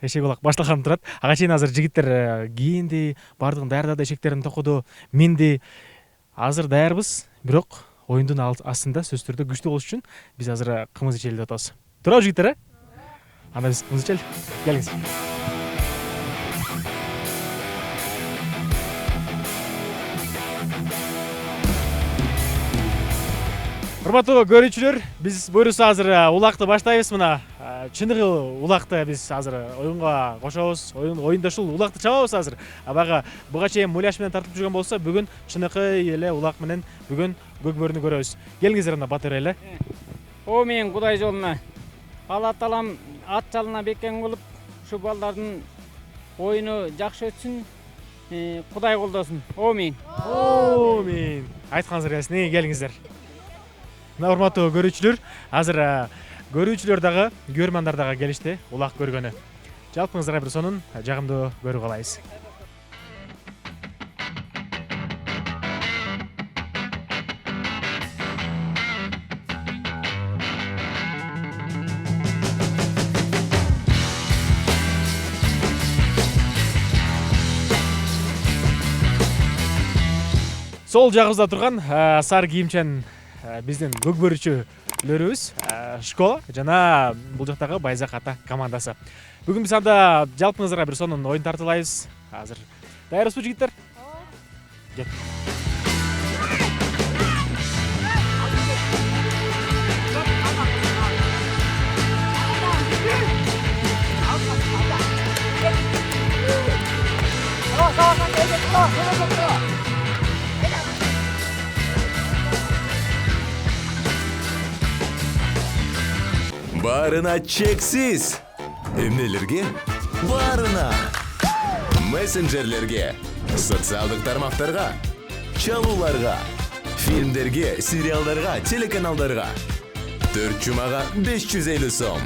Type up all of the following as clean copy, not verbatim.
Эшек улак башталган турат. Ага чейин азыр жигиттер кийинди, баардыгын даярдады, эшектерин токуду, минди. Азыр даярбыз, бирок оюндун астында сөзсүз түрдө күчтүү болуш үчүн биз азыр кымыз ичели деп атабыз. Туурабы жигиттер, Анда биз кымыз ичели. Келиңиз. Урматтуу көрүүчүлөр, биз буюрса азыр улакты баштайбыз мына. Чыныгы улакты биз азыр оюнга кошобуз. Оюнда ушул улакты чабабыз азыр. Бага буга чейин муляж менен тартылып жүргөн болсо, бүгүн чыныкы эле улак менен бүгүн көк бөрүнү көрөбүз. Келиңиздер анда батыр эле. О мен Кудай жолуна. Алла таалам ат жалына бекем кылып, ушу балдардын оюну жакшы өтсүн. Кудай колдосун. Амин. Амин. Айтканыңыздар келсин, келиңиздер. Мына урматтуу көрүүчүлөр, азыр көрүүчүлөр дагы, көрмандар дагы келишти улак көргөнү. Жалпыңыздарга бир сонун жагымдуу көрүү каалайбыз. Сол жагыбызда турган сары кийимчен биздин көк бөрүчүлөрүбүз школа жана бул жактагы Байзак ата командасы. Бүгүн биз анда жалпыңыздарга бир сонун оюн тартуулайбыз. Азыр даярбызбы жигиттер? Кет. Барына чексиз. Эмнелерге? Барына. Мессенджерлерге, социалдык тармактарга, чалууларга, фильмдерге, сериалдарга, телеканалдарга. 4 жумага 550 сом.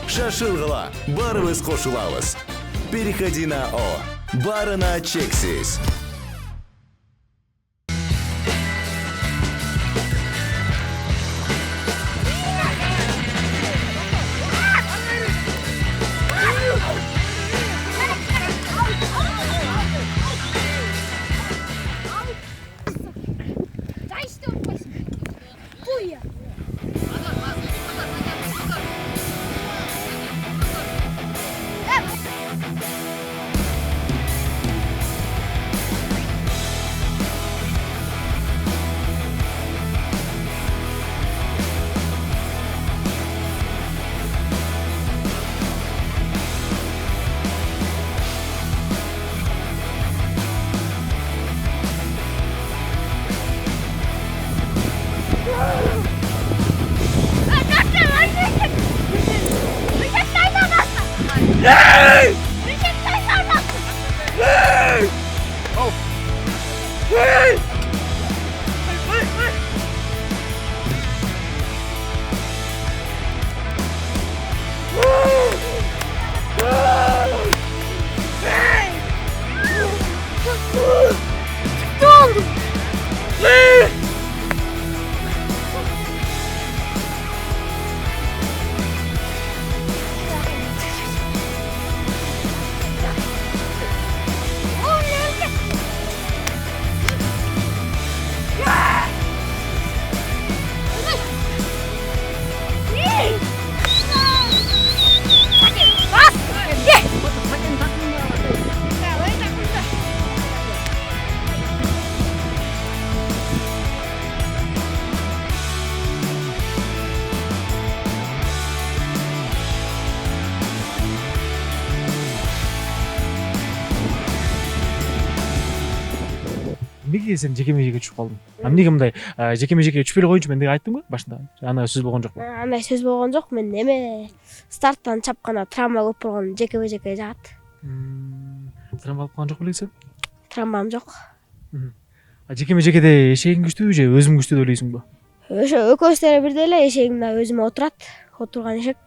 Шашылгыла, барыбыз кошулабыз. Переходи на О. Барына чексиз. Эмнеге сен жеке-межеге түшүп калдың? Эмнеге мындай жеке-межеге түшпөй эле коюнчу мен деп айттым го башында. Анда сөз болгон жокпу? Андай сөз болгон жок. Мен эме старттан чапканда травма көп болгон жеке-межеге жагат. Травма алып калган жок белең сен? Травмам жок. Жеке-межекеде эшегиң күчтүүбү же өзүң күчтүү деп ойлойсуңбу? Ошо экөөбүз деле бирдей эле, эшегим да өзүмө отурат. Отурган эшек.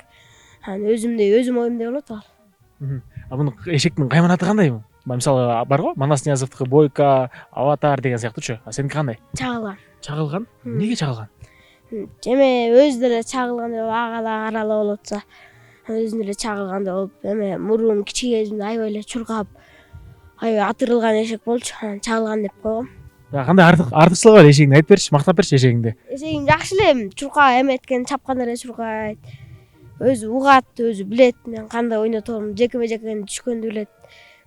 Анан өзүмдү өзүм оюмдой болот ал. Муну эшектин кайманаты кандайбы? Мисалы бар го, Манас Ниязовдуку Бойка, Аватар деген сыяктуучу. А сеники кандай? Чагылган. Чагылган? Эмнеге чагылган? Эме өзү деле чагылган деп ага да карала болот атса. өзүм эле чагылгандай болуп, эме мурун кичине кезимде аябай эле чуркап, аябай атырылган эшек болчу. Анан чагылган деп койгом. Кандай артыкчылыгы бар эшегиңди айтып берчи, мактап берчи эшегиңди. Эшегим жакшы эле чурка эметкен, чапканда эле чуркайт. Өзү угат, өзү билет мен кандай ойноторумду, жекеме жекени түшкөндү билет.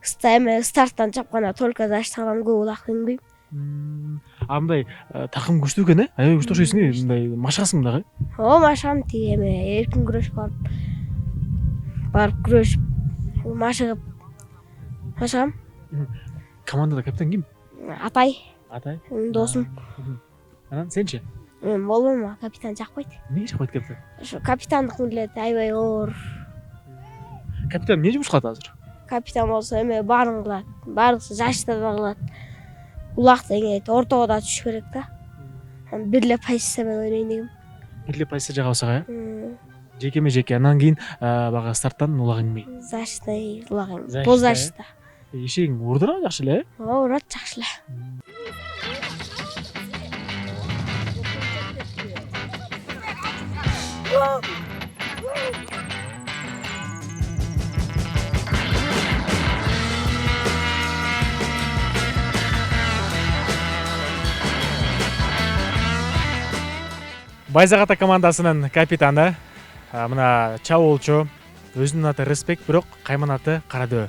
Старттан чапканда только заштаган көп улак иңбейм. Мындай такым күчтүү экен, аябай күчтүү окшойсуң, мындай машыгасың дагы. Машыгам тиги эме эркин күрөш барып күрөшүп, машыгып машыгам. Командада капитан ким? Атай, Атай. досум. Анан сенчи? Мен болбойм, капитан жакпайт. Эмнеге жакпайт капитан? Ошо капитандык милдет аябай оор. Капитан эмне жумуш кылат азыр? Капитан болсо эме баарын кылат, баардыгы жашта да кылат. Улакты эңейт, ортого да түшүш керек да. Бир эле позиция менен ойнойн дегем. Бир эле позиция жагабасак, жекеме жеке. Анан кийин бага старттан улак иңбей. Защита улак Защита, пол защита. Эшегиң уурдурабы жакшы эле? Урат жакшы эле. Байзак ата командасынын капитаны мына чабуулчу. Өзүнүн аты Респект, бирок кайман аты Карадөө.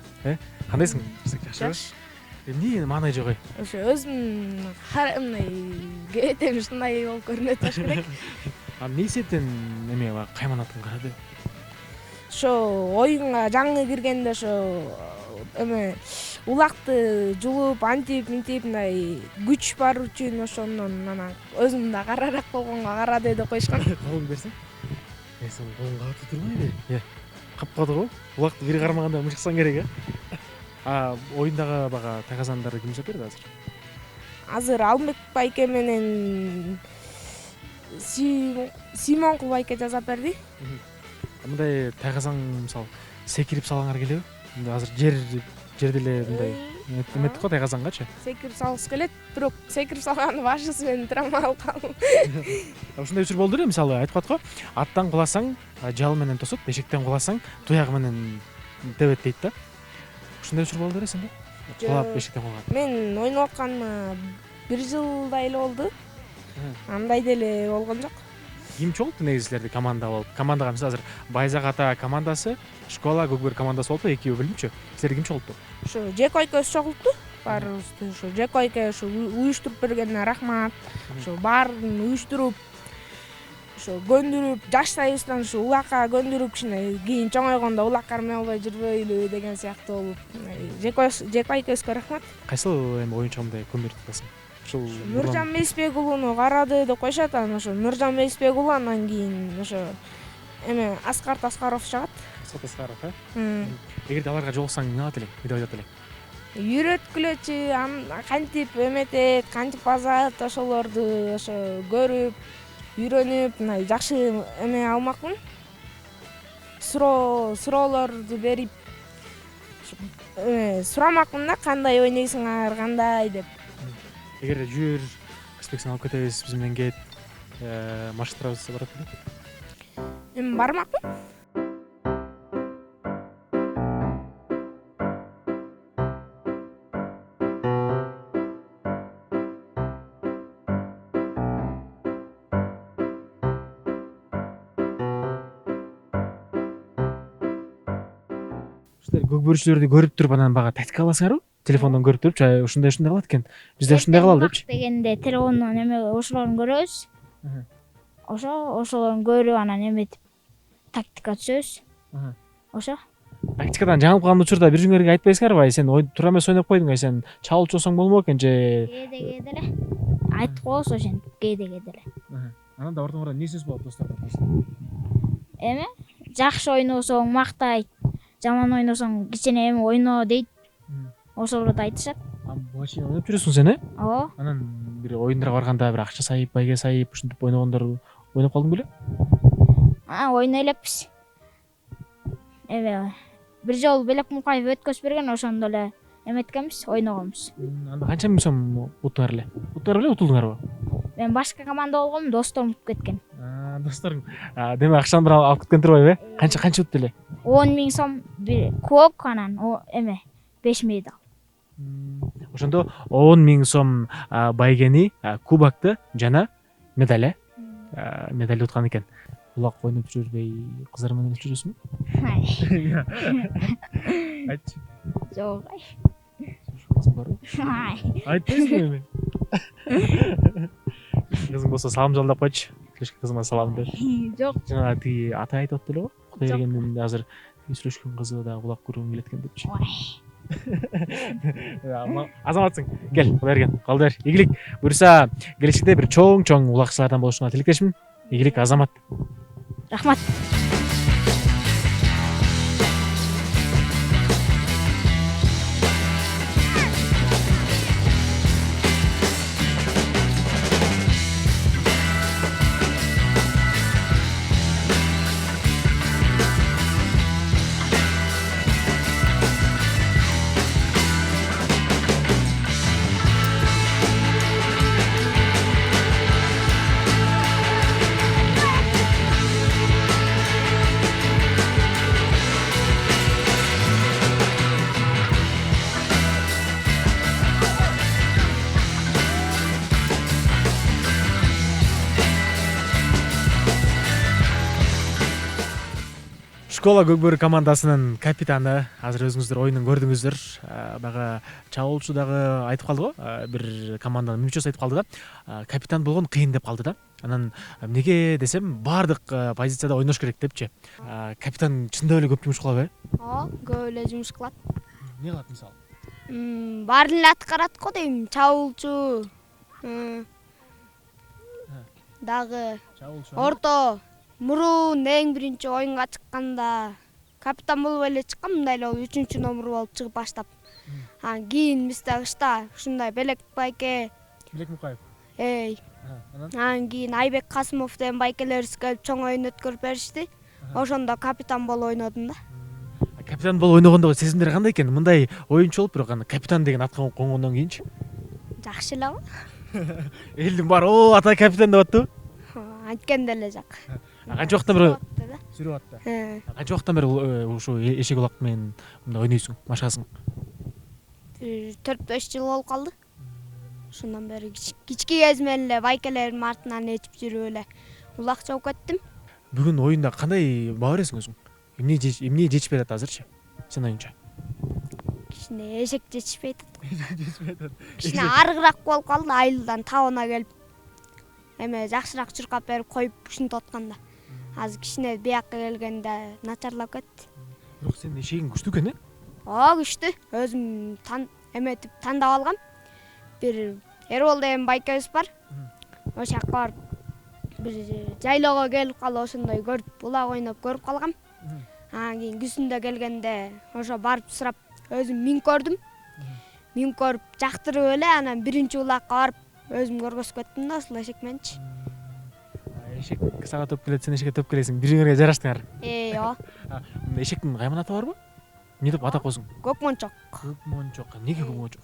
Кандайсың? Жакшыбы? Эмне маанай жок? Ошо өзүм мындай кетем ушундай болуп көрүнөт болуш керек. Эмне себептен эме кайман атын Карадөө? Ошо оюнга жаңы киргенде ошо эме улакты жулуп антип мынтип мындай күч бар үчүн ошондон анан өзүм да карараак болгонго Карадөө деп коюшкан. Колуңду берсең? Сен колуң катып турбайбы? Капкады го. Улакты бири кармаганда мыжыксаң керек, оюндагы бага тайказандарды ким жасап берди азыр? Азыр Алымбек байке менен Симонкул байке жасап берди. Мындай тайказаң мисалы секирип салгаңар келеби? Азыр жерде эле мындай эметти го тайказангачы. Секирип салгысы келет, бирок секирип салгандын башысы менен травма алып калдым. Ушундай учур болду эле, мисалы айтып атко, аттан куласаң жал менен тосот, эшектен куласаң туягы менен тебет дейт да. Ушундай учур болду эле сенде? Кулап эшектен кулган. Мен ойноп атканыма 1 жылдай эле болду. Андай деле болгон жок. Ким чогултту негизи силерди команда болуп? Командага мисалы азыр Байзак ата командасы, школа Көкбөр командасы болуп, экөө билимчү. Силерди ким чогултту? Ошо Жеко экөөбүз чогултту. Баарыбызды ошо Жеко эке ошо уюштуруп бергенине рахмат. Ошо баарын уюштуруп, ошо көндүрүп, жаштайыбыздан ошо улакка көндүрүп, кичине кийин чоңойгондо улак кармай албай жүрбөйлү деген сыяктуу болуп. Жеко экөөбүзгө рахмат. Кайсыл эми оюнчуга мындай көмүр атасың? Ушул Нуржан Мелисбек уулуну Карадөө деп коюшат. Анан ошо Нуржан Мелисбек уулу андан кийин ошо эме Аскарт Аскаров чыгат. Аскаров, Эгерде аларга жолуксаң эмне кылат элең? Эмне ойлоп элең? Үйрөткүлөчү, кантип эметет, кантип базат, ошолорду ошо көрүп, үйрөнүп, мындай жакшы эме алмакмын. Суроолорду берип, сурамакмын да, кандай ойнойсуңар, кандай деп. Эгерде жүр, Кызбек сени алып кетебиз, биз менен кет, машыктырабыз барат беле? Эми бармакмын. Көкбөрчүлөрдү көрүп туруп анан бага тактика аласыңарбы? Телефондон көрүп туруп, ушундай кылат экен. Биз да ушундай кылалы депчи. Дегенде телефондон эме ошолорун көрөбүз. Ошолорун көрүп анан эметип тактика түзөбүз. Ошо. Тактикадан жаңылып калган учурда бир жөнгөргө айтпайсыңарбы? Сен тура эмес ойноп койдуң, сен чабуулчу болсоң болмок экен же? Кээде эле. Айтып коебуз ошентип кээде эле. Анан да ортоңордон эмне сөз болот достордон? Эме жакшы ойносоң мактайт, жаман ойносоң кичине эми ойно дейт. Ошолорду айтышат. Буга чейин ойноп жүрөсүң сен, Ооба. Анан бир оюндарга барганда бир акча сайып, байге сайып, ушинтип ойногондор ойноп калдың беле? Ойной элекпиз. Эме бир жолу Белек Мукаев өткөзүп берген, ошондо эле эметкенбиз, ойногонбуз. Анда канча миң сом уттуңар эле? Уттуңар беле, утулдуңарбы? Мен башка команда болгом, досторум уттуп кеткен. Досторуң демек акчаны бир алып кеткен турбайбы? Канча өттү эле? 10.000 сом бир кубок анан эме 5 медаль. Ошондо 10.000 сом байгени, кубокты жана медаль медаль уткан экен. Улак ойноп жүрбөй, кыздар менен жүрөсүңбү? Айтчы. Жок. Кызың барбы? Айтпайсың эми. Кызың болсо салам жолдоп койчу. Тилешке кызыма салам деп. Жок. Жана тиги ата айтып атты эле го. Кудай бергенден азыр сүйлөшкөн кызы да улак көргүм келет экен депчи. Азаматсың. Кел, Кудай берген. Калды бер. Ийгилик. Буюрса, келечекте бир чоң улакчылардан болушуңа тилектешмин. Ийгилик, Азамат. Рахмат. Школа Көкбөрү командасынын капитаны, азыр өзүңүздөр оюнун көрдүңүздөр. Бага чабуулчу дагы айтып калды го, бир команданын мүчөсү айтып калды да. Капитан болгон кыйын деп калды да. Анан эмнеге десем, баардык позицияда ойнош керек депчи. Капитан чындап эле көп жумуш кылабы? Көп эле жумуш кылат. Эмне кылат мисалы? Баарын эле аткарат го дейм. Чабуулчу дагы орто мурун эң биринчи оюнга чыкканда капитан болуп эле чыккам, мындай эле 3-чү номер болуп чыгып баштап. Анан кийин бизде кышта ушундай Белек байке, Белек Мукаев. анан кийин Айбек Касымов деген байкелерибиз келип чоң оюн өткөрүп беришти. Ошондо капитан болуп ойнодум да. Капитан болуп ойногондогу сезимдер кандай экен? Мындай оюнчу болуп бирок аны капитан деген атка конгондон кийинчи? Жакшы эле го. Элдин баары "О, ата капитан" деп аттыбы? Айткенде эле жак. Канча убакыттан бери Сүрүп атты. Канча убакыттан бери ушу эшек улак менен мындай ойнойсуң, машыгасың? 4-5 жыл болуп калды. Ошондон бери кички кезимден эле байкелердин артынан ээрчип жүрүп эле улакчы болуп кеттим. Бүгүн оюнда кандай баа бересиң өзүң? Эмне жетишпей атат азырчы? Сен оюнча. Кичине эшек жетишпей атат. Кичине арыгыраак болуп калды, айылдан табына келип. Эме жакшыраак чуркап берип коюп ушинтип атканда. Азыр кичине биякка келгенде начарлап кетти. Бирок сенин эшегиң күчтүү экен, э? Күчтүү. Өзүм эметип тандап алгам. Бир Эрбол деген байкебиз бар. Ошол жака барып бир жайлоого келип калып ошондой көрүп, улак ойноп көрүп калгам. Анан кийин күзүндө келгенде ошо барып сурап өзүм минип көрдүм. Минип көрүп жактырып эле анан биринчи улакка барып өзүм көргөзүп кеттим да ушул эшек мененчи. Эшек сага топ келет, сен эшекке топ келесиң. Бириңерге жараштыңар. Ооба. Эшектин кайман аты барбы? Эмне деп атап койсуң? Көкмончок. Көкмончок. Эмнеге көкмончок?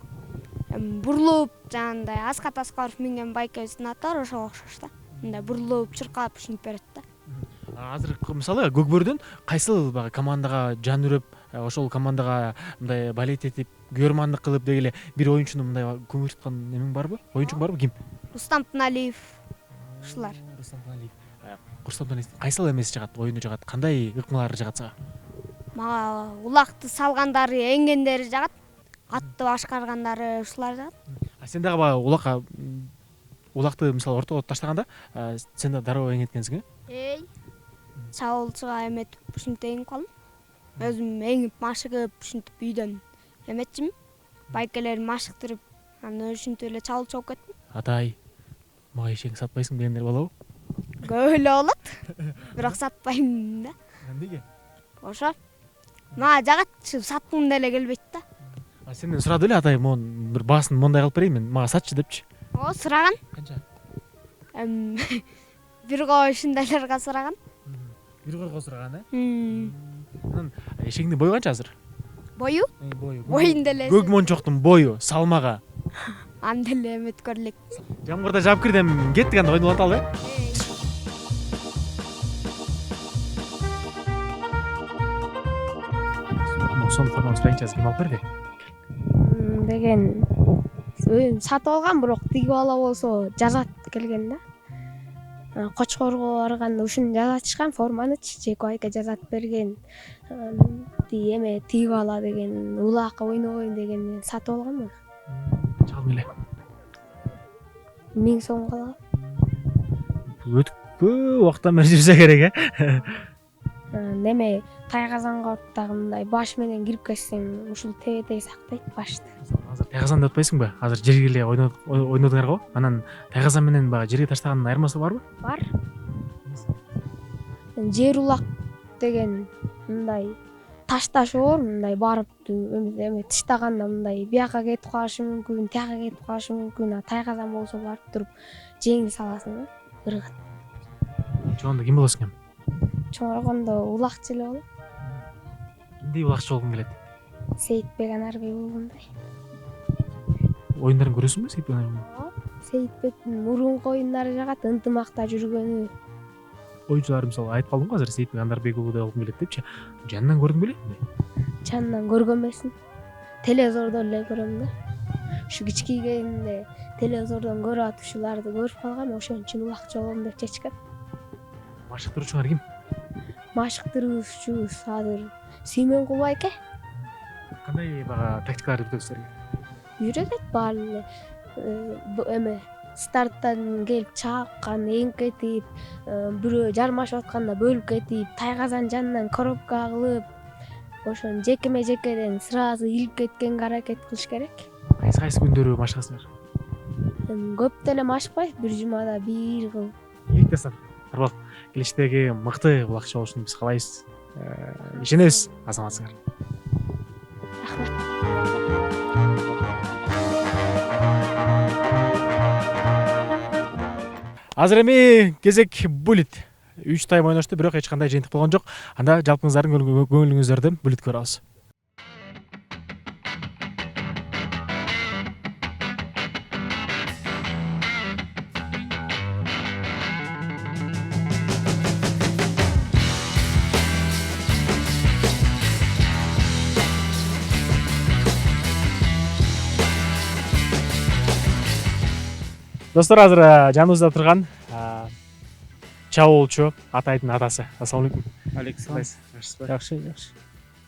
Бурулуп жанагындай аска барып минген байкебиздин аты бар, ошого окшош да. Мындай бурулуп чуркап ушинтип берет да. Азыр мисалы Көкбөрүдөн кайсыл бага командага жан үрөп, ошол командага мындай балет этип, көрмандык кылып дегеле бир оюнчуну мындай көңүл туткан эмең барбы? Оюнчуң барбы? Ким? Рустам Тыналиев. Ушулар. Рустам Тыналиев. Рустам Тыналиев кайсыл эмеси жагат, оюну жагат? Кандай ыкмалары жагат сага? Мага улакты салгандары, эңгендери жагат. Атты башкаргандары ушулар жагат. Сен дагы бага улакты мисалы ортого таштаганда, сен да дароо эңеткенсиң, э? Чабуулчуга эметип ушинтип эңип калдым. Өзүм эңип машыгып ушинтип үйдөн эметчимин. Байкелерди машыктырып, анан ушинтип эле чабуулчу болуп кеттим. Атай, мага эшегиңди сатпайсың дегендер болобу? Көп эле болот. Бирок сатпайм да. Эмнеге? Ошо. Мага жагат, саткым деле келбейт да. Сенден сурады эле атай, могун бир баасын мондай кылып берейин мен, мага сатчы депчи. Сураган. Канча? Бир коо ушундайларга сураган. Бир корго сураган, э? Анан эшегиңдин бою канча азыр? Бою? Бою. Боюн деле. Көкмончоктун бою, салмагы. Аны деле эметкөр элек. Жамгырда жаап кирдим, кеттик анда ойноп аталы, э? сонун форманы франчайз ким алып берди? Деген өзүм сатып алгам, бирок тигип ала болсо жазат келген да. Кочкорго барганда ушуну жазатышкан форманычы Жеко айка жазат берген. Эме тигип ала деген, улакка ойногоюн деген сатып алгам муну. Канча алдың эле? 1000 сом калган. Өтүп көп убакыттан бери жүрсө керек, Неме тайгазанга барып дагы мындай баш менен кирип кетсең ушул тебетей сактайт башты. Азыр тайгазанда отпайсыңбы? Азыр жерге эле ойнодуңар го? Анан тайгазан менен баягы жерге таштаганын айырмасы барбы? Бар. Жер улак деген мындай ташташы бар, мындай барып эме таштаганда мындай бияка кетип калышы мүмкүн, тияка кетип калышы мүмкүн. А тайгазан болсо барып туруп жеңил саласың да, ыргат. Чоңондо ким болосуң эми? Чоңойгондо улакчы эле болом. Кимдей улакчы болгуң келет? Сейитбек Анарбек болгондой. Оюндарын көрөсүңбү Сейитбек Анарбек? Сейитбектин мурунку оюндары жагат, ынтымакта жүргөнү. Оюучулар мисалы айтып калдым го азыр Сейитбек Анарбек уулудай болгум келет депчи. Жанынан көрдүң беле? Жанынан көргөн эмесмин. Телевизордон эле көрөм да. Ушу кичкейгенде телевизордон көрүп атып ушуларды көрүп калгам, ошон үчүн улакчы болом деп чечкем. Машыктыруучуңар ким? Машыктыруучубуз азыр Сүймөнкул байке. Кандай баягы тактикаларды бүтөсүзөр? Үйрөтөт баары эле. Эме старттан келип чаапкан, эңкетип, бирөө жармашып атканда бөлүп кетип, тайгазан жанынан коробка кылып, ошон жекеме-жекеден сразу илип кеткенге аракет кылыш керек. Кайсы күндөрү машыгасыңар? Көп деле машыкпайбыз, бир жумада бир кыл. Ийгиктесин. Арбал, келечектеги мыкты улакчы болушуну биз каалайбыз. Ишенебиз, азаматсыңар. Рахмат. Азыр эми кезек булит. 3 тайм ойношту, бирок эч кандай жыйынтык болгон жок. Анда жалпыңыздардын көңүлүңүздөрдү булитке барабыз. Достор, азыр жаныбызда турган чабуулчу Атайдын атасы. Ассалам алейкум. Алейкум. Жакшы.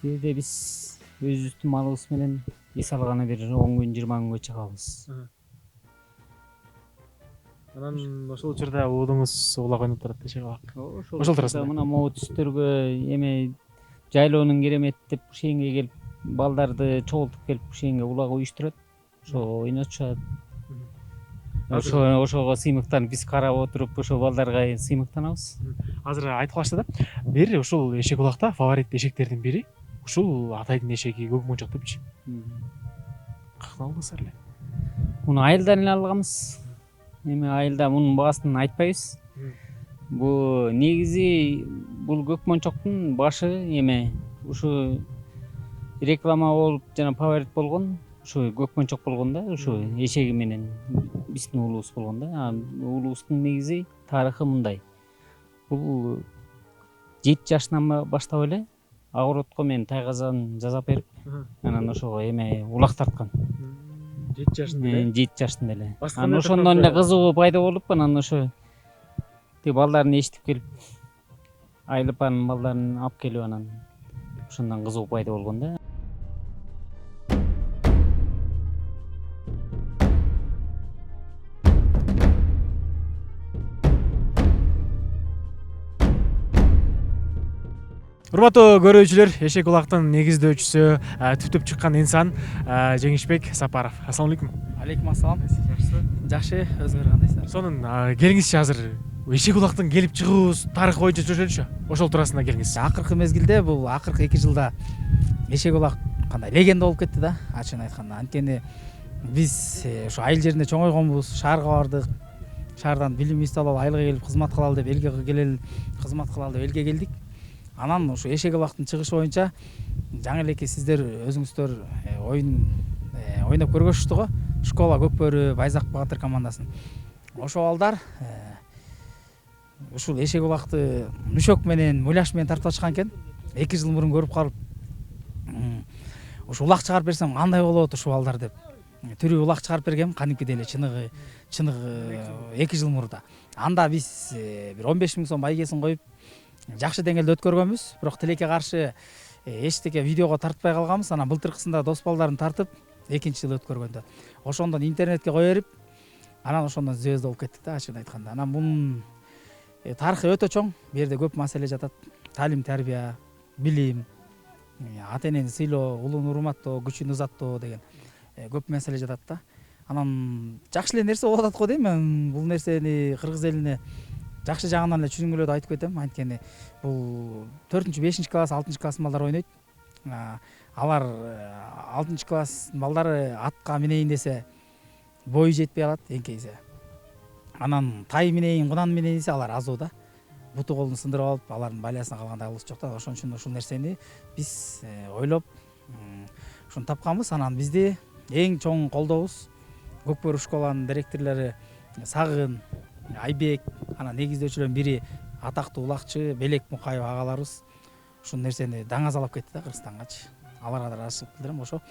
Бул жерде биз өзүбүздүн малыбыз менен эс алганы бир 10 күн 20 күнгө чыгабыз. Анан ошол учурда уулуңуз улак ойноп турат дешек алак. Ошол турасында мына могу түстөргө эме жайлоонун керемет деп ушенге келип балдарды чогултуп келип ушенге улак уюштурат. Ошо ойнотушат. Ошого сыймыктанып биз карап отуруп ошо балдарга сыймыктанабыз. Азыр айтып калышты да. Бир ушул эшек улакта фаворит эшектердин бири ушул Атайдын эшеги көк мончок депчи. Каяктан алдыңыздар эле? Муну айылдан эле алганбыз. Эми айылда мунун баасын айтпайбыз. Бул негизи бул көк мончоктун башы эме ушу реклама болуп жана фаворит болгон ушу көк мончок болгон да, ушу эшеги менен биздин уулубуз болгон да. Уулубуздун негизи тарыхы мындай. Бул 7 жашынан баштап эле огородко мен тайгазан жасап берип, анан ошого эме улак тарткан. 7 жашында эле. 7 жашында эле. Анан ошондон эле кызыгуу пайда болуп, анан ошо тиги балдарын эшитип келип, айылыпанын балдарын алып келип, анан ошондон кызыгуу пайда болгон да. Урматтуу көрүүчүлөр, эшек улактын негиздөөчүсү, түптөп чыккан инсан Жеңишбек Сапаров. Ассалам алейкум. Алейкум ассалам. Жакшы, өзүңөр кандайсыздар? Сонун келиңизчи, азыр эшек улактын келип чыгуу тарыхы боюнча сөйлөшөлүчү. Ошол туурасында келиңиз. Акыркы мезгилде бул акыркы 2 жылда эшек улак кандай легенда болуп кетти да, ачыгын айтканда. Анткени биз ошо айыл жеринде чоңойгонбуз, шаарга бардык. Шаардан билим алып, айылга келип кызмат кылалы деп, элге келели, кызмат кылалы деп элге келдик. Анан ушу эшек улактын чыгышы боюнча жаңы элеке сиздер өзүңүздөр ойноп көргөзүштү го. Школа Көкбөрү, Байзак Баатыр командасын. Ошол балдар ушул эшек улакты мүшөк менен, муляж менен тартып ачкан экен. 2 жыл мурун көрүп калып, ушу улак чыгарып берсем кандай болот ушул балдар деп түрү улак чыгарып бергем, кадимкидей эле чыныгы 2 жыл мурда. Анда биз бир 15 000 сом байгесин коюп жакшы деңгээлде өткөргөнбүз, бирок тилекке каршы эчтеке видеого тартпай калганбыз. Анан былтыркысында дос балдарын тартып 2 жыл өткөргөндө ошондон интернетке кое берип, анан ошондон звезда болуп кеттик да, ачыгын айтканда. Анан бунун тарыхы өтө чоң. Бу жерде көп маселе жатат. Талим тарбия, билим, ата энени сыйлоо, улууну урматтоо, күчүн ызаттоо деген көп маселе жатат да. Анан жакшы эле нерсе болуп атат го дейм мен. Бул нерсени кыргыз элине жакшы жагынан эле түшүнгүлөдү айтып кетем. Анткени бул 4-5 класс, 6 класс балдар ойнойт. Алар 6 класс балдары атка минейин десе бою жетпей калат эңкейсе. Анан тай минейин, кунан минейин десе алар азуу да. Буту колун сындырып алып, алардын байласына калгандай кылыш жок да. Ошон үчүн ушул нерсени биз ойлоп ушуну тапканбыз. Анан бизди эң чоң колдообуз Көкбөрү школанын директорлору Сагын, Айбек, анан негиздөөчүлөрдүн бири атактуу улакчы Белек Мукаев агаларыбыз ушул нерсени даңазалап кетти да Кыргызстангачы. Аларга да ыраазычылык билдирем ошо.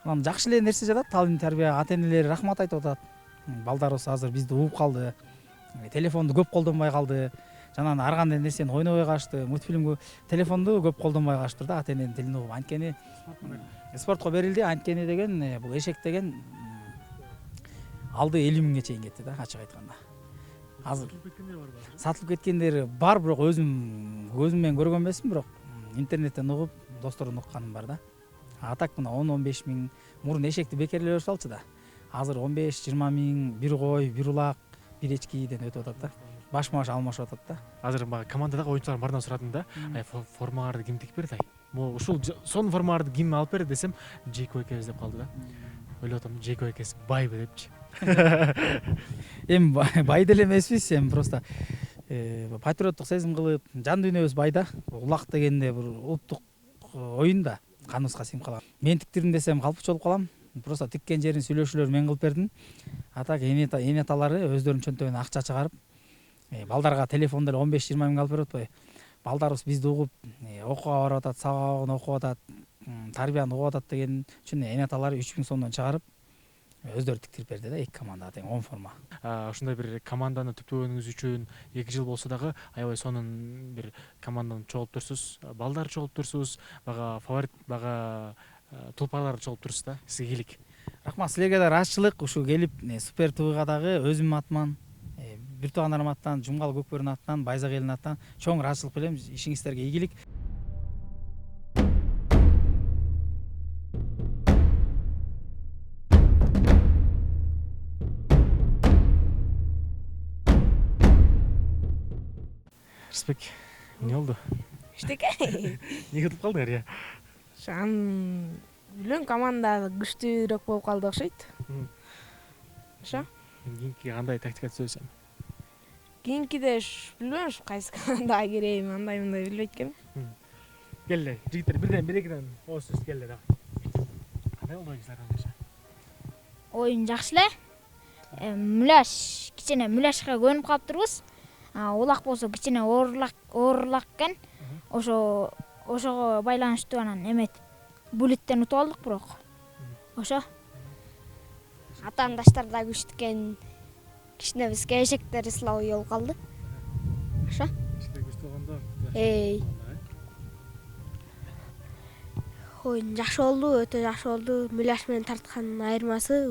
Анан жакшы эле нерсе жатат, талим тарбия, ата энелери рахмат айтып атат. Балдарыбыз азыр бизди угуп калды. Телефонду көп колдонбой калды. Жана ар кандай нерсени ойнобой калышты. Мультфильмге телефонду көп колдонбой калыштыр да, ата эненин тилин угуп. Анткени спортко берилди. Анткени деген бул эшек деген алды 50 000ге чейин кетти да, ачык айтканда. Азыр сатылып кеткендери бар, бирок өзүм көзүм менен көргөн эмесмин, бирок интернеттен угуп, достордон укканым бар да. Атак мына 10-15 000 мурун эшекти бекерлеп салчу да. Азыр 15-20 000 бир кой, бир улак, бир эчкиден өтүп атат да. Башма-баш алмашып атат да. Азыр баягы командадагы оюнчулардын баарынан сурадым да. Формаларды ким тигип берди? Могу ушул сонун формаларды ким алып берди десем, Жейко экебиз деп калды да. Ойлоп атам, Жейко экеси байбы депчи. Эми бай деле эмеспиз, эми просто патриоттук сезим кылып, жан дүйнөбүз байда. Улак дегенде бир улуттук оюн да, каныбызга сиңип калган. Мен тиктирдим десем калпычы болуп калам. Просто тиккен жерин сүйлөшүүлөр мен кылып бердим. Атак эне аталары өздөрүнүн чөнтөгүнөн акча чыгарып, балдарга телефон деле 15-20 000 алып берип атпайбы. Балдарыбыз бизди угуп, окууга барып атат, сабагын окуп атат, тарбияны угуп атат деген үчүн эне аталары 3 000 сомдон чыгарып өздөрү тиктирип берди да, 2 командага тең 10 форма. Ушундай бир команданы түптөгөнүңүз үчүн 2 жыл болсо дагы аябай сонун бир команданы чогулттурсуз, балдар чогулттурсуз, бага фаворит, бага тулпарларды чогулттурсуз да. Сизге ийгилик. Рахмат, силерге да ыраазычылык. Ушу келип Супер ТВга дагы өзүмдүн атыман, бир туугандарым атынан, Жумгал Көкбөрүнүн атынан, Байзак элинин атынан чоң ыраазычылык билем. Ишиңиздерге ийгилик. Рысбек, эмне болду? Эчтеке. Эмнеге утуп калдыңар я? Билем, команда күчтүүрөөк болуп калды окшойт. Ошо. Кийинки кандай тактика түзөсөм? Кийинкиде билбейм, кайсы командага кирейин, андай билбейт экенмин. Келе, жигиттер бир-экиден ооз сөз келе да. Кандай болду ойунчулар? Oyun жакшы эле. Муляш, кичине муляшка көнүп калыптырбыз. Улак болсо кичине оорлак экен. Ошого байланыштуу анан эмет булеттен утуп алдык бирок. Ошо. Атаандаштар да күчтүү экен. Кичине бизге эшектер слабый болуп калды. Ошо. Күчтүү болгондо. Oyun жакшы болду, өтө жакшы болду. Муляш менен тарткандын айырмасы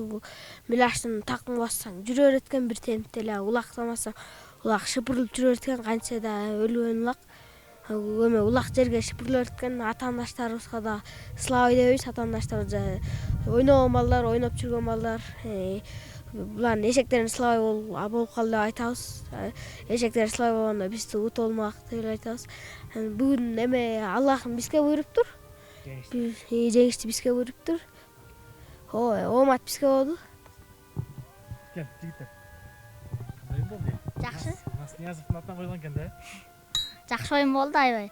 муляштын такым бассаң жүрө берет экен, бир темпте эле. Улак самасаң улак шыпырылып жүрө берет экен, канча да өлгөн улак. Эме улак жерге шыпырылып берет экен. Атаандаштарыбызга да слабый дебейбиз. Атаандаштар ойногон балдар, ойноп жүргөн балдар. Булардын эшектерин слабый болуп калды деп айтабыз. Эшектер слабый болгондо бизди утуп алмак деп айтабыз. Бүгүн эме Аллахым бизге буйруптур. Жеңишти бизге буйруптур. Оомат бизге болду. Кел, жигиттер. Кандай болду? Жакшы. Ниязовдун атынан коюлган экен да. Жакшы оюн болду аябай.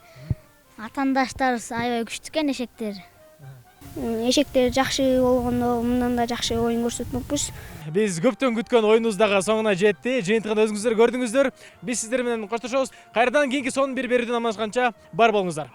Атаандаштарыбыз аябай күчтүү экен эшектер. Эшектер жакшы болгондо мындан да жакшы оюн көрсөтмөкпүз. Биз көптөн күткөн оюнубуз дагы соңуна жетти. Жыйынтыгын өзүңүздөр көрдүңүздөр. Биз сиздер менен коштошобуз. Кайрадан кийинки сонун бир берүүдөн амандашканча бар болуңуздар.